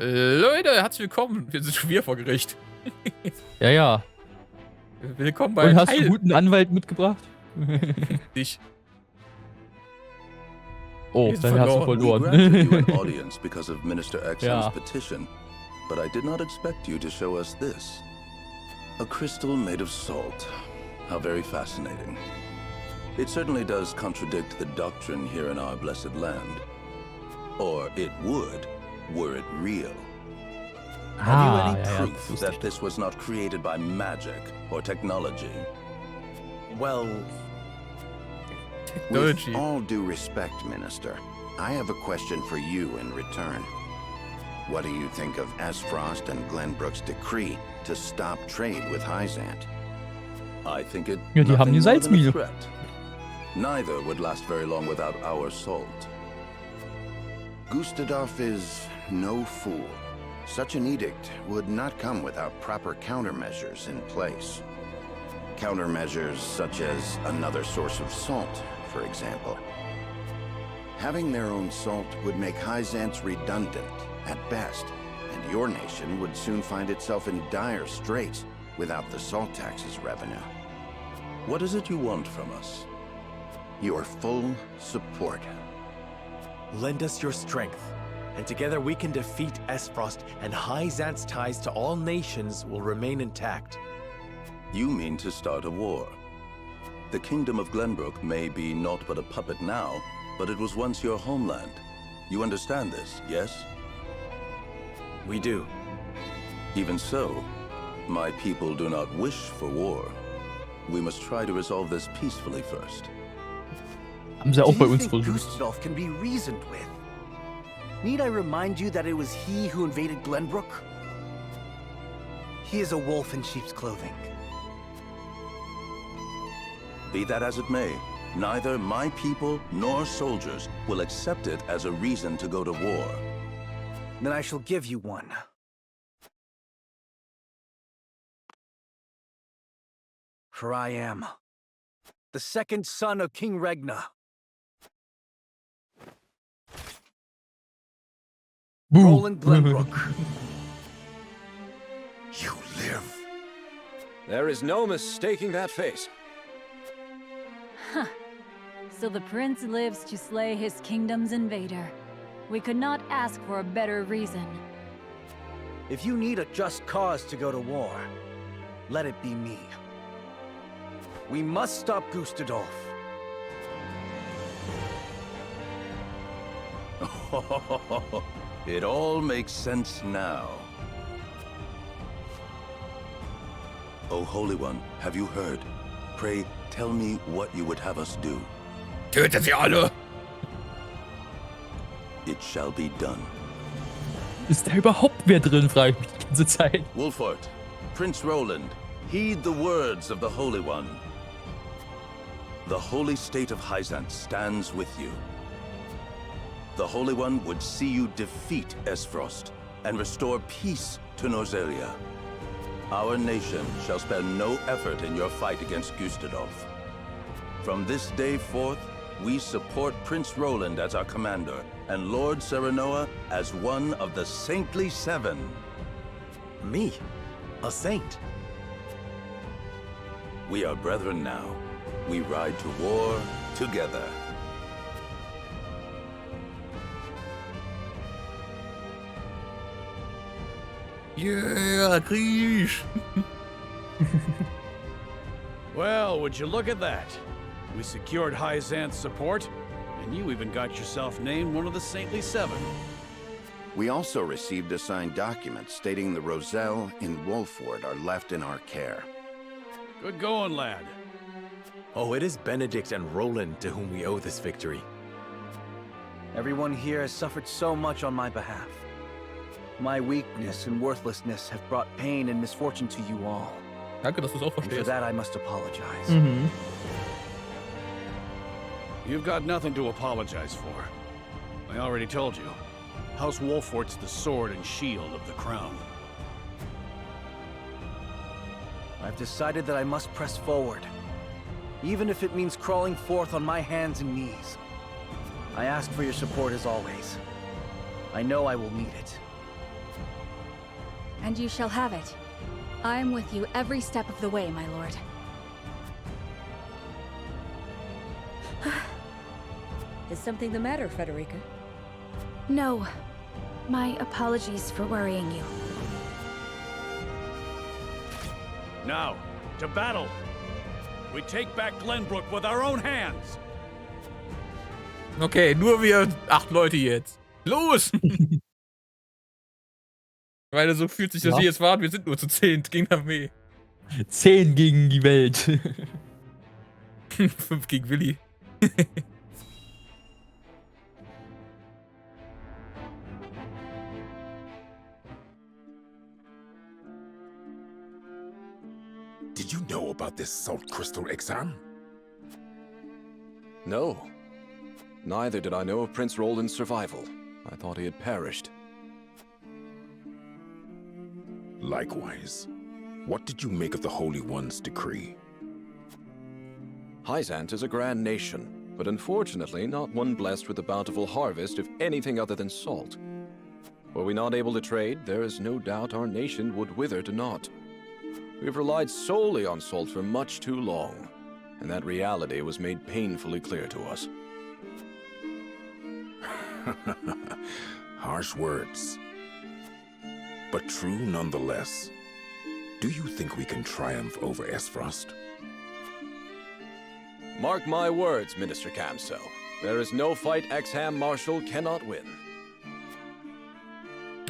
Leute, herzlich willkommen. Wir sind schon wieder vor Gericht. Ja. Willkommen bei Und hast du einen guten Anwalt mitgebracht? Dich. Oh, dann hast du We verloren. granted you an audience because of Minister X's Ja. petition, but I did not expect you to show us this. A crystal made of salt. How very fascinating. It certainly does contradict the doctrine here in our blessed land. Or it would, were it real. Have you any proof that this was not created by magic or technology? Well, with all due respect, Minister, I have a question for you in return. What do you think of Esfrost and Glenbrook's decree to stop trade with Hyzant? I think it Ja, die haben die nothing more than a Salzmühle. threat. Neither would last very long without our salt. Gustadov is no fool. Such an edict would not come without proper countermeasures in place. Countermeasures such as another source of salt, for example. Having their own salt would make Hyzant's redundant, at best, and your nation would soon find itself in dire straits without the salt tax's revenue. What is it you want from us? Your full support. Lend us your strength, and together we can defeat Esfrost, and Hyzant's ties to all nations will remain intact. You mean to start a war. The kingdom of Glenbrook may be naught but a puppet now, but it was once your homeland. You understand this, yes? We do. Even so, my people do not wish for war. We must try to resolve this peacefully first. Haben sie auch bei Do you uns think versucht. Gustadov can be reasoned with? Need I remind you that it was he who invaded Glenbrook? He is a wolf in sheep's clothing. Be that as it may, neither my people nor soldiers will accept it as a reason to go to war. Then I shall give you one. For I am the second son of King Regna. Roland Glenbrook. You live. There is no mistaking that face. Huh. So the prince lives to slay his kingdom's invader. We could not ask for a better reason. If you need a just cause to go to war, let it be me. We must stop Gustadov. It all makes sense now. O Holy One, have you heard? Pray, tell me what you would have us do. Tötet sie alle! It shall be done. Ist da überhaupt wer drin, frage ich mich die ganze Zeit. Wolfort, Prince Roland, heed the words of the Holy One. The holy state of Hyzant stands with you. The Holy One would see you defeat Esfrost and restore peace to Norzelia. Our nation shall spare no effort in your fight against Gustadov. From this day forth, we support Prince Roland as our commander and Lord Serenoa as one of the Saintly Seven. Me? A saint? We are brethren now. We ride to war together. Yeah, Krieg! Well, would you look at that? We secured Hyzant's support, and you even got yourself named one of the Saintly Seven. We also received a signed document stating the Roselle and Wolford are left in our care. Good going, lad. Oh, it is Benedict and Roland to whom we owe this victory. Everyone here has suffered so much on my behalf. My weakness and worthlessness have brought pain and misfortune to you all. Danke, dass du es auch And for verstehst. that I must apologize. Mhm. You've got nothing to apologize for. I already told you. House Wolfort's the sword and shield of the crown. I've decided that I must press forward, even if it means crawling forth on my hands and knees. I ask for your support as always. I know I will need it. And you shall have it. I am with you every step of the way, my lord. Is something the matter, Frederica? No. My apologies for worrying you. Now, to battle! We take back Glenbrook with our own hands! Okay, nur wir 8 Leute jetzt. Los! Weil so fühlt sich das wie jetzt war, wir sind nur zu 10 gegen die Armee. 10 gegen die Welt. 5 gegen Willi. Did you know about this salt crystal exam? No. Neither did I know of Prince Roland's survival. I thought he had perished. Likewise. What did you make of the Holy One's decree? Hyzant is a grand nation, but unfortunately not one blessed with a bountiful harvest of anything other than salt. Were we not able to trade, there is no doubt our nation would wither to naught. We've relied solely on salt for much too long, and that reality was made painfully clear to us. Harsh words, but true nonetheless. Do you think we can triumph over Esfrost? Mark my words, Minister Camso. There is no fight Exham Marshal cannot win.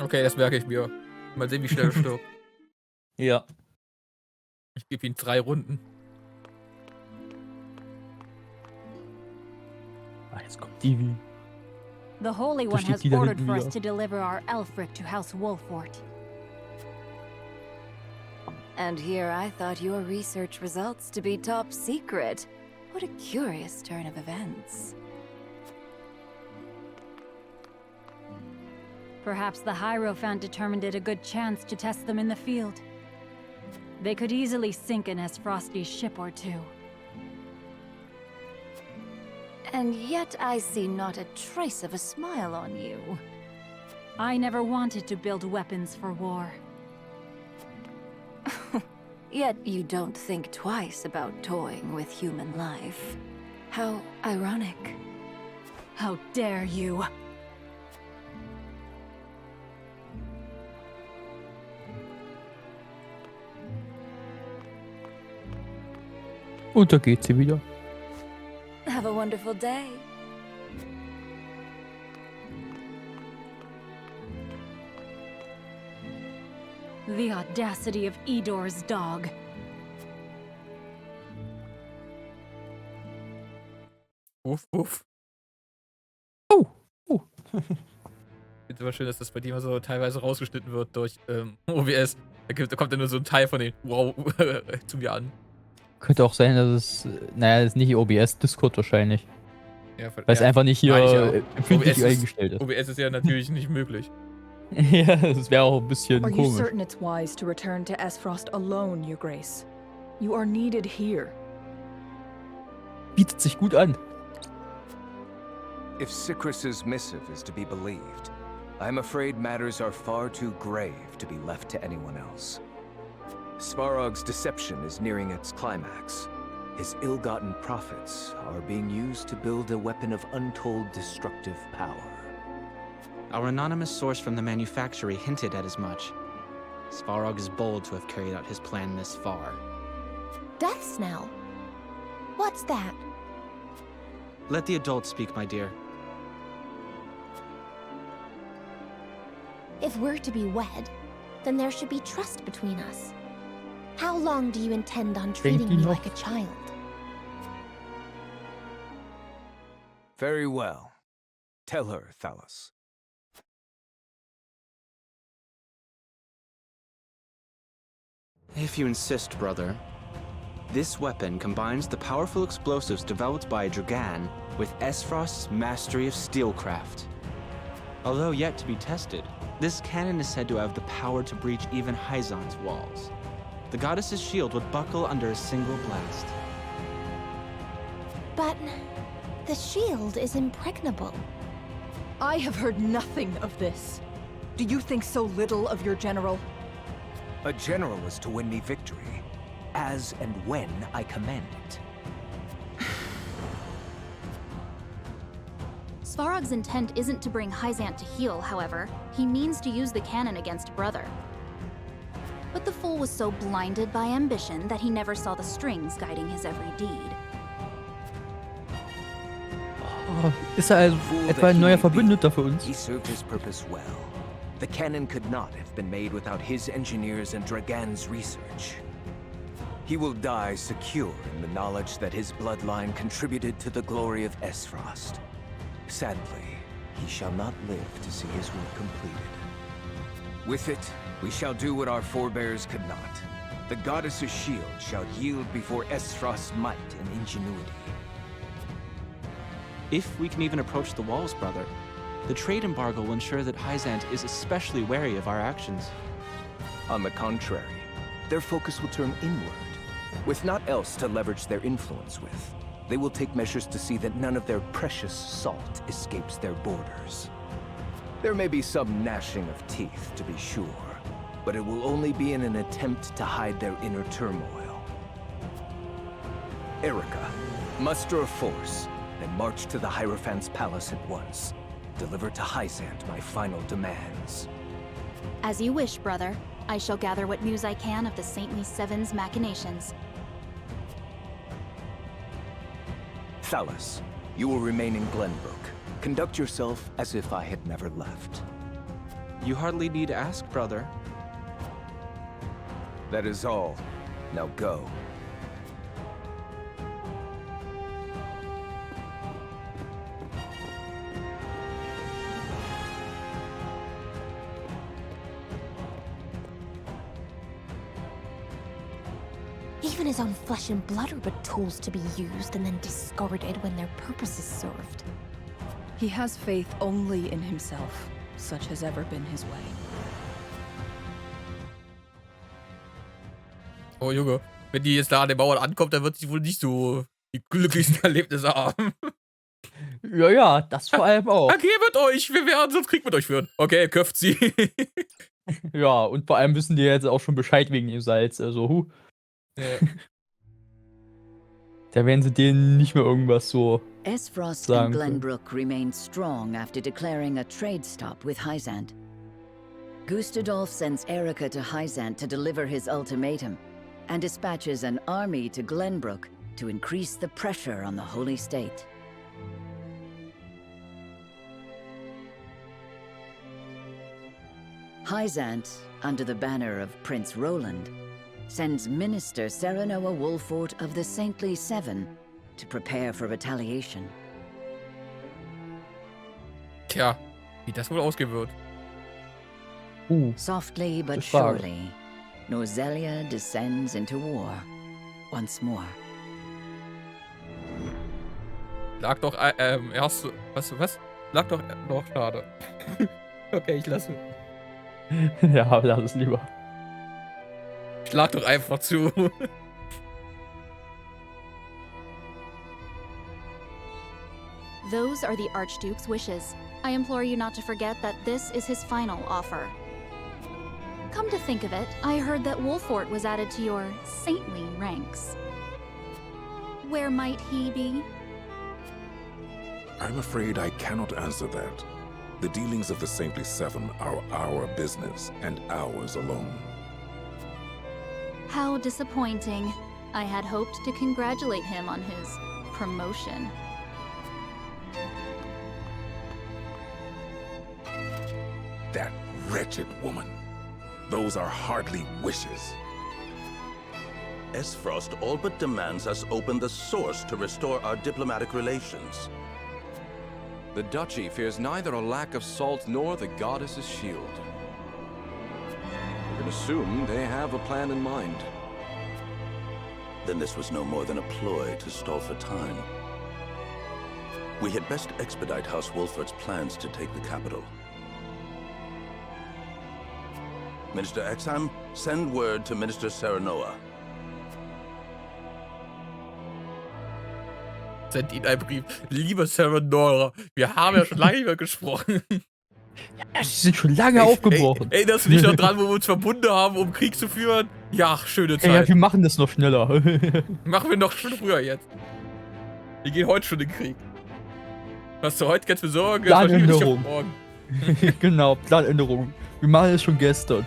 Okay, das merke ich mir. Mal sehen, wie schnell er stirbt. Ja. Ich gebe ihm 3 Runden. Ah, jetzt kommt die. The Holy One has ordered for us to deliver our Elfric to House Wolfort. And here I thought your research results to be top secret. What a curious turn of events. Perhaps the Hierophant determined it a good chance to test them in the field. They could easily sink an Esfrosti ship or two. And yet I see not a trace of a smile on you. I never wanted to build weapons for war. Yet you don't think twice about toying with human life. How ironic. How dare you! Und da geht sie wieder. Have a wonderful day. The audacity of Edor's dog. Uff, uff. Oh, oh. Ich finde es immer schön, dass das bei dir immer so teilweise rausgeschnitten wird durch OBS. Da kommt dann nur so ein Teil von den Wow zu mir an. Könnte auch sein, dass es, naja, das ist nicht OBS, Discord wahrscheinlich. Ja, weil es einfach nicht hier empfindlich eingestellt ist. OBS ist ja natürlich nicht möglich. Ja, das wäre auch ein bisschen Are komisch. you certain it's wise to return to Esfrost alone, Your Grace? You are needed here. Bietet sich gut an. If Sikrus's missive is to be believed, I'm afraid matters are far too grave to be left to anyone else. Svarog's deception is nearing its climax. His ill-gotten profits are being used to build a weapon of untold destructive power. Our anonymous source from the manufactory hinted at as much. Svarog is bold to have carried out his plan this far. Death Snell? What's that? Let the adults speak, my dear. If we're to be wed, then there should be trust between us. How long do you intend on treating me like a child? Very well. Tell her, Thalos. If you insist, brother. This weapon combines the powerful explosives developed by Dragan with Esfrost's mastery of steelcraft. Although yet to be tested, this cannon is said to have the power to breach even Hyzant's walls. The goddess's shield would buckle under a single blast. But the shield is impregnable. I have heard nothing of this. Do you think so little of your general? A general is to win me victory, as and when I command it. Svarog's intent isn't to bring Hyzant to heel, however. He means to use the cannon against Brother. But the fool was so blinded by ambition that he never saw the strings guiding his every deed. Oh, ist er also etwa ein neuer Verbündeter für uns? He served his purpose well. The cannon could not have been made without his engineers and Dragan's research. He will die secure in the knowledge that his bloodline contributed to the glory of Esfrost. Sadly, he shall not live to see his work completed. With it, we shall do what our forebears could not. The goddess's shield shall yield before Esfrost's might and ingenuity. If we can even approach the walls, brother, the trade embargo will ensure that Hyzant is especially wary of our actions. On the contrary, their focus will turn inward. With naught else to leverage their influence with, they will take measures to see that none of their precious salt escapes their borders. There may be some gnashing of teeth, to be sure, but it will only be in an attempt to hide their inner turmoil. Erica, muster a force, and march to the Hierophant's palace at once. Deliver to Hyzant my final demands. As you wish, brother. I shall gather what news I can of the Saintly Seven's machinations. Thalas, you will remain in Glenbrook. Conduct yourself as if I had never left. You hardly need ask, brother. That is all. Now go. Even his own flesh and blood are but tools to be used and then discarded when their purpose is served. He has faith only in himself. Such has ever been his way. Oh Junge, wenn die jetzt da an den Mauern ankommt, dann wird sie wohl nicht so die glücklichsten Erlebnisse haben. Ja, ja, das vor allem auch. Okay, mit euch, wir werden sonst Krieg mit euch führen. Okay, köpft sie. Ja, und vor allem wissen die jetzt auch schon Bescheid wegen dem Salz, also Ja. Da werden sie denen nicht mehr irgendwas so Esfrost sagen and können. Glenbrook remained strong after declaring a trade stop with Hyzant. Gustadolf sends Erica to Hyzant to deliver his ultimatum, and dispatches an army to Glenbrook to increase the pressure on the Holy State. Hyzant, under the banner of Prince Roland, sends Minister Serenoa Wolfort of the Saintly Seven to prepare for retaliation. Tja, wie das wohl ausgehen wird. Softly but gute Frage. surely, Nozelia descends into war once more. Lag doch, erst, was? Lag doch, schade. Okay, ich lasse. Ja, lass es lieber. Schlag doch einfach zu. Those are the Archduke's wishes. I implore you not to forget that this is his final offer. Come to think of it, I heard that Wolfort was added to your saintly ranks. Where might he be? I'm afraid I cannot answer that. The dealings of the Saintly Seven are our business, and ours alone. How disappointing. I had hoped to congratulate him on his promotion. That wretched woman. Those are hardly wishes. Esfrost all but demands us open the source to restore our diplomatic relations. The Duchy fears neither a lack of salt nor the goddess's shield. We can assume they have a plan in mind. Then this was no more than a ploy to stall for time. We had best expedite House Wolfort's plans to take the capital. Minister Exham, send word to Minister Serenoa. Send ihn einen Brief. Liebe Serenoa, wir haben ja schon lange nicht mehr gesprochen. Ja, sie sind schon lange aufgebrochen. Erinnerst du dich noch dran, wo wir uns verbunden haben, um Krieg zu führen? Ja, schöne Zeit. Ja, wir machen das noch schneller. Machen wir noch früher jetzt. Wir gehen heute schon in den Krieg. Was du heute kannst besorgen, das verschieben wir nicht auf morgen. Genau, Planänderung. Wir machen es schon gestern.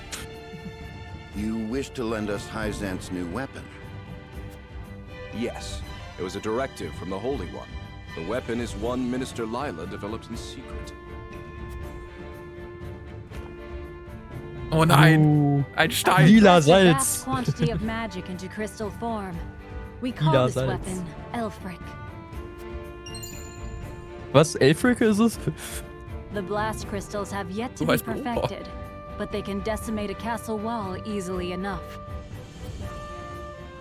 You wish to lend us Hyzant's new weapon? Yes, it was a directive from the Holy One. The weapon is one Minister Lila developed in secret. Oh nein, ein Stein. Lila Vast Salz. quantity of magic into crystal form. We call Lila this Salz. weapon Elfric. Was? Elfric ist es? The blast crystals have yet to be perfected, but they can decimate a castle wall easily enough.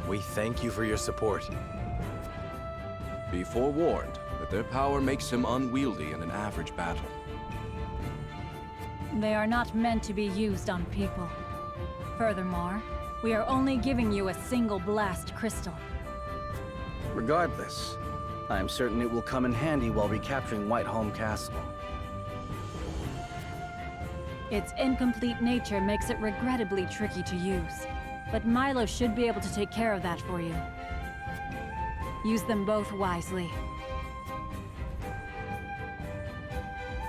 We thank you for your support. Be forewarned that their power makes him unwieldy in an average battle. They are not meant to be used on people. Furthermore, we are only giving you a single blast crystal. Regardless, I am certain it will come in handy while recapturing Whiteholm Castle. Its incomplete nature makes it regrettably tricky to use, but Milo should be able to take care of that for you. Use them both wisely.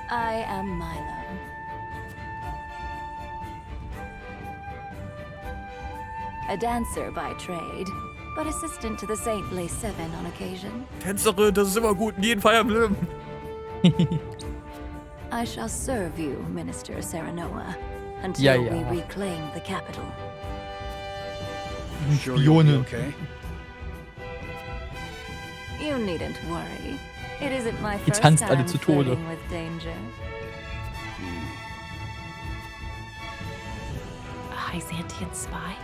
I am Milo. A dancer by trade, but assistant to the saintly Seven on occasion. Tänzerin, das ist immer gut in jedem Fire Emblem. I shall serve you, Minister Serenoa, until Ja, ja. we reclaim the capital. Sure you'll be Spionin. okay? You needn't worry. It isn't my Ihr first tanzt alle time zu Tode. flirting with danger. A Hyzantian spy?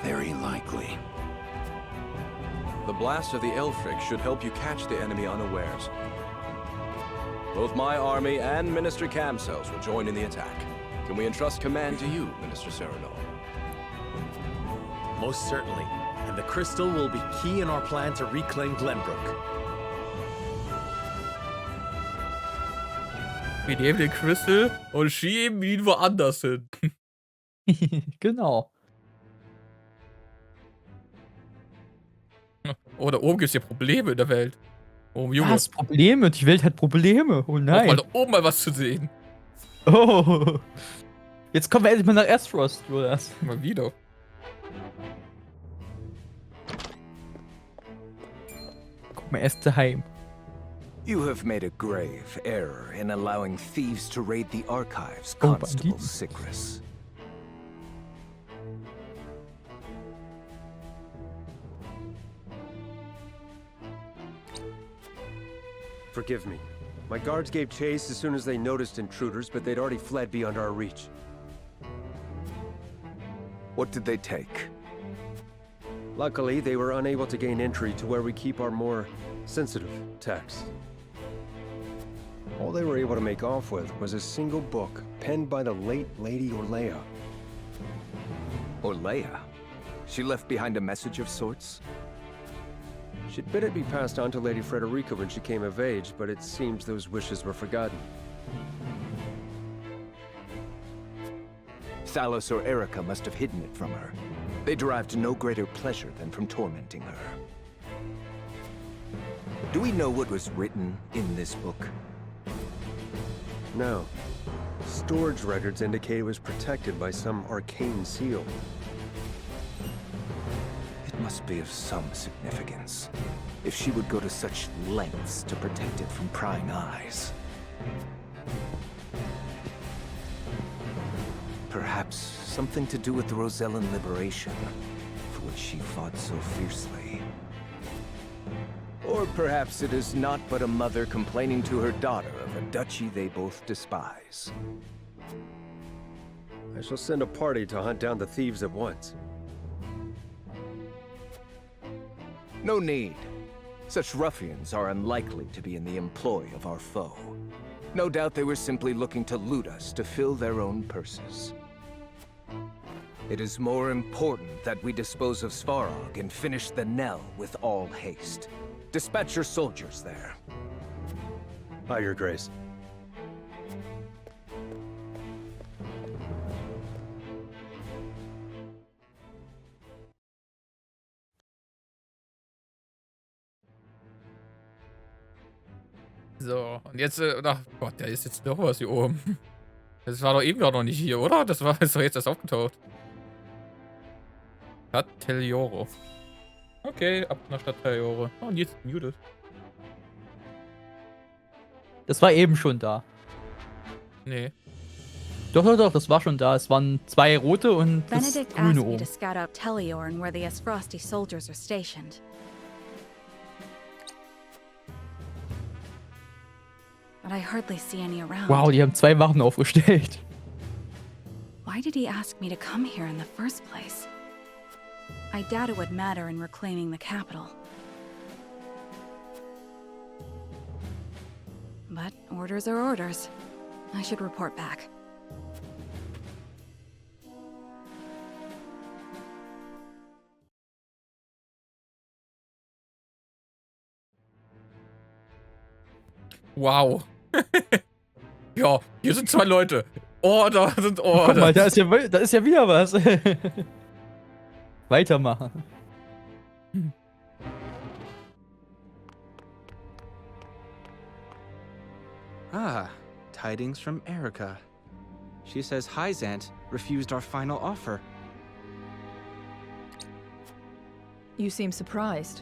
Very likely. The blast of the Elfric should help you catch the enemy unawares. Both my army and Minister Camcells will join in the attack. Can we entrust command to you, Minister Sereno? Most certainly. And the crystal will be key in our plan to reclaim Glenbrook. Wir nehmen den Crystal und schieben ihn woanders hin. Genau. Oh, da oben gibt es ja Probleme in der Welt. Oh, Junge. Was? Probleme? Die Welt hat Probleme. Oh Auch nein. mal da oben mal was zu sehen. Oh. Jetzt kommen wir endlich mal nach Azeroth, Jonas. Mal wieder. Guck mal, erst daheim. You have made a grave error in allowing thieves to raid the archives, Oh, Constable Banditen. Sigris. Forgive me. My guards gave chase as soon as they noticed intruders, but they'd already fled beyond our reach. What did they take? Luckily, they were unable to gain entry to where we keep our more sensitive texts. All they were able to make off with was a single book penned by the late Lady Orlea. Orlea? She left behind a message of sorts? She'd bid it be passed on to Lady Frederica when she came of age, but it seems those wishes were forgotten. Thalos or Erica must have hidden it from her. They derived no greater pleasure than from tormenting her. Do we know what was written in this book? No. Storage records indicate it was protected by some arcane seal. It must be of some significance, if she would go to such lengths to protect it from prying eyes. Perhaps something to do with the Rosellan liberation, for which she fought so fiercely. Or perhaps it is not but a mother complaining to her daughter of a duchy they both despise. I shall send a party to hunt down the thieves at once. No need. Such ruffians are unlikely to be in the employ of our foe. No doubt they were simply looking to loot us to fill their own purses. It is more important that we dispose of Svarog and finish the Nell with all haste. Dispatch your soldiers there. Aye, Your Grace. So, und jetzt, ach Gott, da ist jetzt noch was hier oben. Das war doch eben gerade noch nicht hier, oder? Das ist doch jetzt erst aufgetaucht. Stadt Telioro. Okay, ab nach Stadt Telioro. Oh, und jetzt muted. Das war eben schon da. Nee. Doch, das war schon da. Es waren 2 rote und das Benedict grüne asked me oben. to scout out Telioran where the Esfrosti soldiers are stationed. But I hardly see any around. Wow, die haben 2 Wachen aufgestellt. Why did he ask me to come here in the first place? I doubt it would matter in reclaiming the capital. But orders are orders. I should report back. Wow. Ja, hier sind 2 Leute. Order sind Order. Guck mal, da ist ja wieder was. Weitermachen. Ah, tidings from Erica. She says Hyzant refused our final offer. You seem surprised.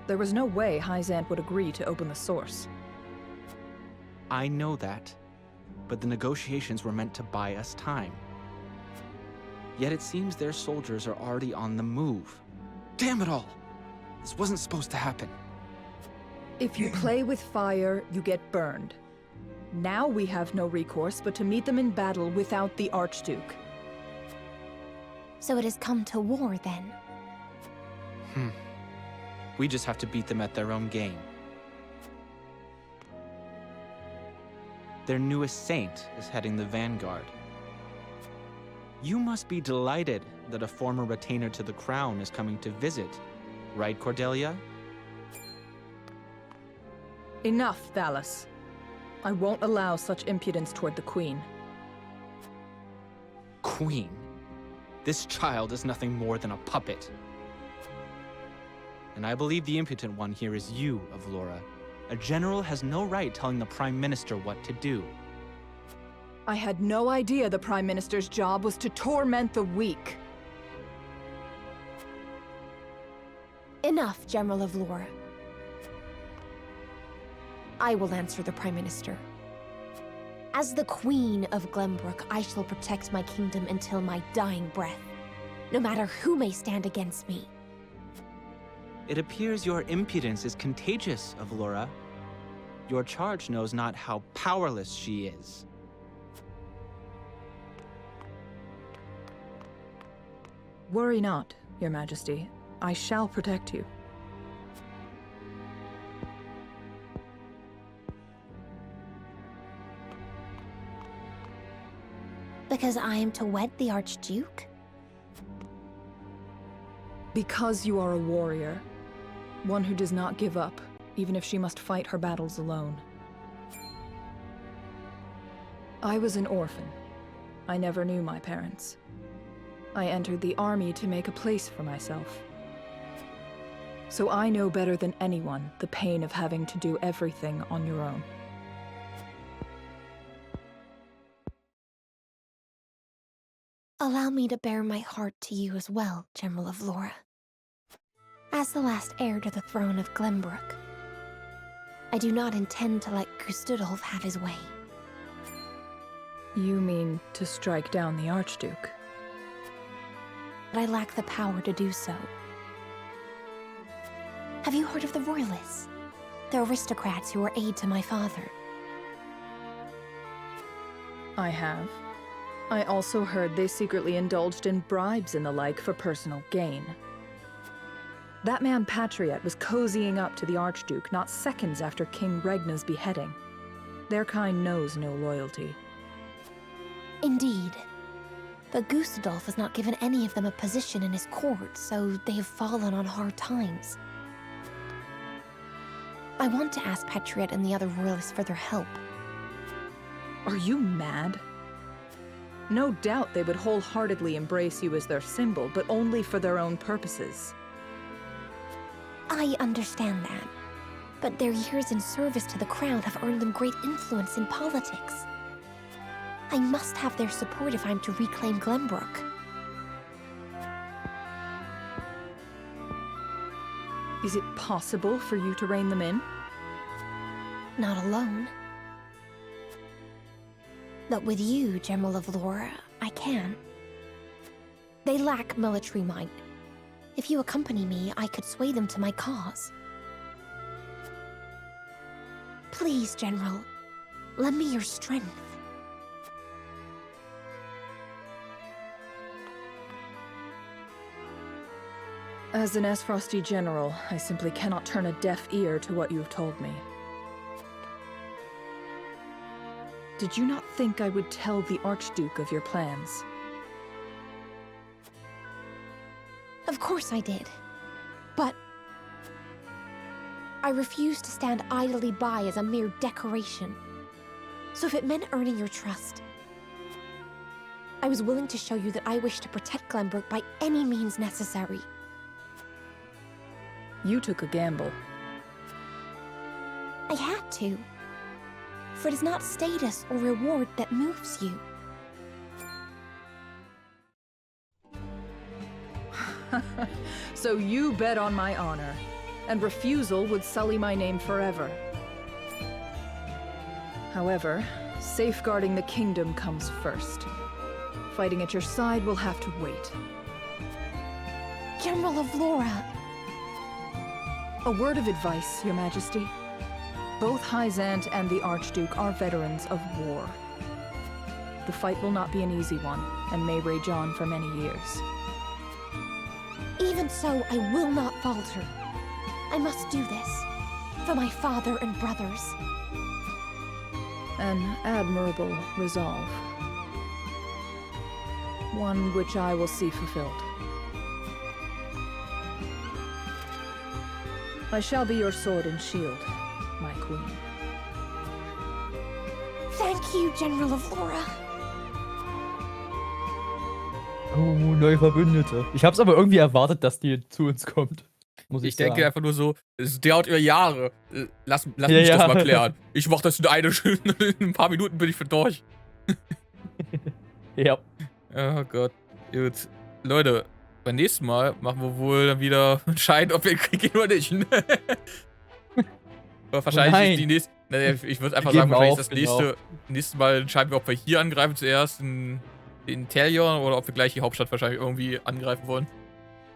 There was no way Hyzant would agree to open the source. I know that, but the negotiations were meant to buy us time. Yet it seems their soldiers are already on the move. Damn it all! This wasn't supposed to happen. If you play with fire, you get burned. Now we have no recourse but to meet them in battle without the Archduke. So it has come to war, then? We just have to beat them at their own game. Their newest saint is heading the vanguard. You must be delighted that a former retainer to the crown is coming to visit, right, Cordelia? Enough, Valis. I won't allow such impudence toward the Queen. Queen? This child is nothing more than a puppet. And I believe the impotent one here is you, Avlora. A general has no right telling the Prime Minister what to do. I had no idea the Prime Minister's job was to torment the weak. Enough, General of Lore. I will answer the Prime Minister. As the Queen of Glenbrook, I shall protect my kingdom until my dying breath, no matter who may stand against me. It appears your impudence is contagious, Avlora. Your charge knows not how powerless she is. Worry not, Your Majesty. I shall protect you. Because I am to wed the Archduke? Because you are a warrior. One who does not give up, even if she must fight her battles alone. I was an orphan. I never knew my parents. I entered the army to make a place for myself. So I know better than anyone the pain of having to do everything on your own. Allow me to bare my heart to you as well, General of Lora. As the last heir to the throne of Glenbrook, I do not intend to let Gustudolf have his way. You mean to strike down the Archduke? But I lack the power to do so. Have you heard of the Royalists? The aristocrats who were aid to my father. I have. I also heard they secretly indulged in bribes and the like for personal gain. That man Patriot was cozying up to the Archduke not seconds after King Regna's beheading. Their kind knows no loyalty. Indeed. But Gustudolf has not given any of them a position in his court, so they have fallen on hard times. I want to ask Patriot and the other royalists for their help. Are you mad? No doubt they would wholeheartedly embrace you as their symbol, but only for their own purposes. I understand that. But their years in service to the crown have earned them great influence in politics. I must have their support if I'm to reclaim Glenbrook. Is it possible for you to rein them in? Not alone. But with you, General of Laura, I can. They lack military might. If you accompany me, I could sway them to my cause. Please, General, lend me your strength. As an Esfrosty general, I simply cannot turn a deaf ear to what you have told me. Did you not think I would tell the Archduke of your plans? Of course I did. But I refuse to stand idly by as a mere decoration. So if it meant earning your trust, I was willing to show you that I wish to protect Glenbrook by any means necessary. You took a gamble. I had to. For it is not status or reward that moves you. So you bet on my honor, and refusal would sully my name forever. However, safeguarding the kingdom comes first. Fighting at your side will have to wait. General of Laura! A word of advice, Your Majesty. Both Hyzant and the Archduke are veterans of war. The fight will not be an easy one, and may rage on for many years. Even so, I will not falter. I must do this. For my father and brothers. An admirable resolve. One which I will see fulfilled. I shall be your sword and shield, my queen. Thank you, General of Laura. Oh, neue Verbündete. Ich hab's aber irgendwie erwartet, dass die zu uns kommt. Muss ich denke sagen. einfach nur so, es dauert über Jahre. Lass mich Ja. das mal klären. Ich mach das in ein paar Minuten bin ich für durch. Ja. Oh Gott. Gut. Leute, beim nächsten Mal machen wir wohl dann wieder entscheiden, ob wir in Krieg gehen oder nicht. Aber wahrscheinlich ist die nächste. Naja, ich würde einfach sagen, wahrscheinlich ist das nächste Mal entscheiden wir, ob wir hier angreifen zuerst in Talion oder ob wir gleich die Hauptstadt wahrscheinlich irgendwie angreifen wollen.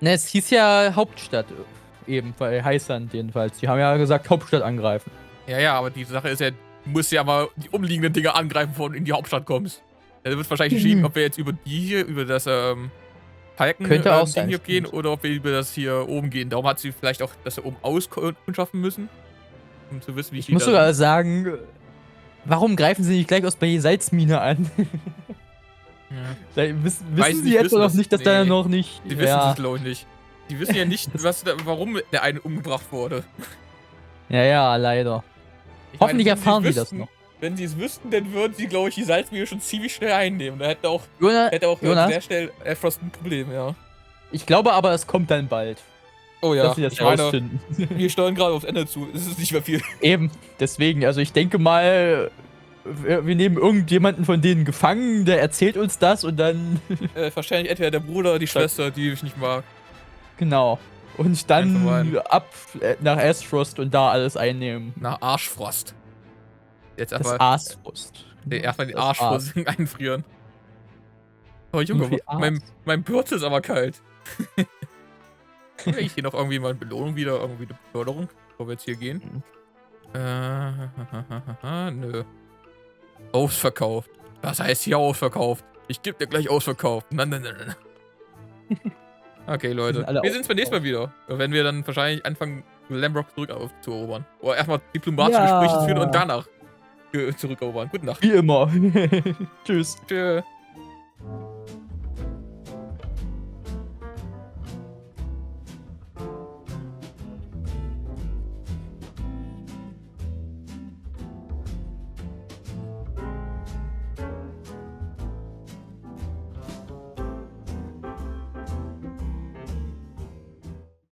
Ne, es hieß ja Hauptstadt eben, bei Hyzant jedenfalls. Die haben ja gesagt, Hauptstadt angreifen. Ja, aber die Sache ist ja, du musst ja mal die umliegenden Dinge angreifen, bevor du in die Hauptstadt kommst. Da wird wahrscheinlich entschieden, ob wir jetzt über die hier, über das Falken-Ding hier gehen oder ob wir über das hier oben gehen. Darum hat sie vielleicht auch das da oben auskundschaften müssen, um zu wissen, wie Ich muss sogar sagen, warum greifen sie nicht gleich aus bei Salzmine an? Ja. Wissen sie jetzt noch nicht, dass da noch nicht... Die wissen es, glaube ich, nicht. Die wissen ja nicht, warum der eine umgebracht wurde. Ja, leider. Hoffentlich erfahren die das noch. Wenn sie es wüssten, dann würden sie, glaube ich, die Salzmine schon ziemlich schnell einnehmen. Da hätte auch sehr schnell Frost ein Problem, ja. Ich glaube aber, es kommt dann bald. Oh ja, dass sie das rausfinden. Wir steuern gerade aufs Ende zu. Es ist nicht mehr viel. Eben, deswegen. Also ich denke mal, wir nehmen irgendjemanden von denen gefangen, der erzählt uns das und dann... wahrscheinlich entweder der Bruder oder die Schwester, die ich nicht mag. Genau. Und dann ab nach Arsfrost und da alles einnehmen. Nach Arschfrost. Jetzt das einfach... Arsfrost. Erstmal den Arschfrost einfrieren. Oh Junge, mein Bürzel ist aber kalt. Kriege ich hier noch irgendwie mal eine Belohnung wieder? Irgendwie eine Beförderung, bevor wir jetzt hier gehen? Nö. Ausverkauft. Was heißt hier ausverkauft? Ich geb dir gleich ausverkauft. Nein. Okay, Leute. Wir sehen uns beim nächsten Mal wieder. Wenn wir dann wahrscheinlich anfangen, Glenbrook zurückzuerobern. Oder erstmal diplomatische Gespräche führen und danach zurückerobern. Gute Nacht. Wie immer. Tschüss. Tschüss.